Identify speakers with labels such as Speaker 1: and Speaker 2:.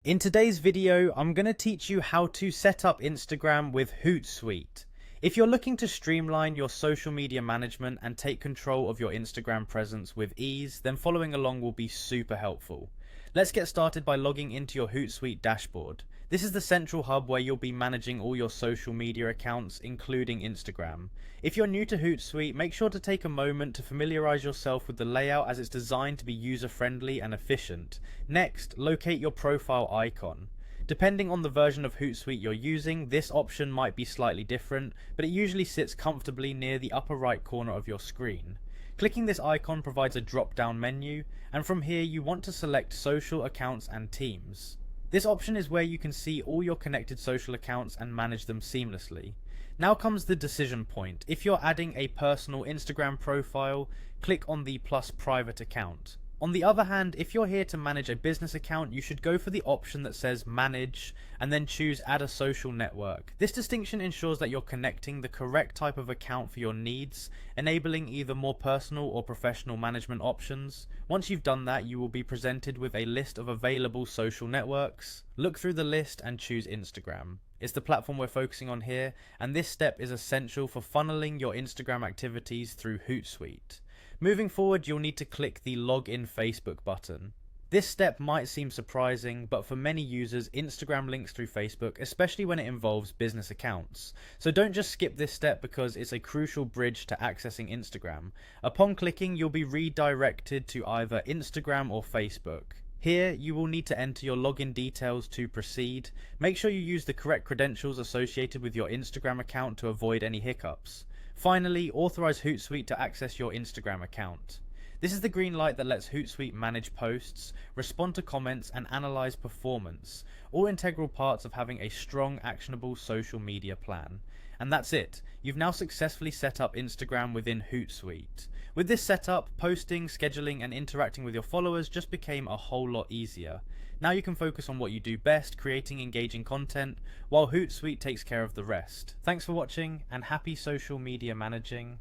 Speaker 1: In today's video, I'm going to teach you how to set up Instagram with Hootsuite. If you're looking to streamline your social media management and take control of your Instagram presence with ease, then following along will be super helpful. Let's get started by logging into your Hootsuite dashboard. This is the central hub where you'll be managing all your social media accounts, including Instagram. If you're new to Hootsuite, make sure to take a moment to familiarize yourself with the layout as it's designed to be user-friendly and efficient. Next, locate your profile icon. Depending on the version of Hootsuite you're using, this option might be slightly different, but it usually sits comfortably near the upper right corner of your screen. Clicking this icon provides a drop-down menu, and from here you want to select Social Accounts and Teams. This option is where you can see all your connected social accounts and manage them seamlessly. Now comes the decision point. If you're adding a personal Instagram profile, click on the plus private account. On the other hand, if you're here to manage a business account, you should go for the option that says manage and then choose add a social network. This distinction ensures that you're connecting the correct type of account for your needs, enabling either more personal or professional management options. Once you've done that, you will be presented with a list of available social networks. Look through the list and choose Instagram. It's the platform we're focusing on here, and this step is essential for funneling your Instagram activities through Hootsuite. Moving forward, you'll need to click the Login Facebook button. This step might seem surprising, but for many users, Instagram links through Facebook, especially when it involves business accounts. So don't just skip this step because it's a crucial bridge to accessing Instagram. Upon clicking, you'll be redirected to either Instagram or Facebook. Here, you will need to enter your login details to proceed. Make sure you use the correct credentials associated with your Instagram account to avoid any hiccups. Finally, authorize Hootsuite to access your Instagram account. This is the green light that lets Hootsuite manage posts, respond to comments, and analyze performance, all integral parts of having a strong, actionable social media plan. And that's it. You've now successfully set up Instagram within Hootsuite. With this setup, posting, scheduling, and interacting with your followers just became a whole lot easier. Now you can focus on what you do best, creating engaging content, while Hootsuite takes care of the rest. Thanks for watching, and happy social media managing.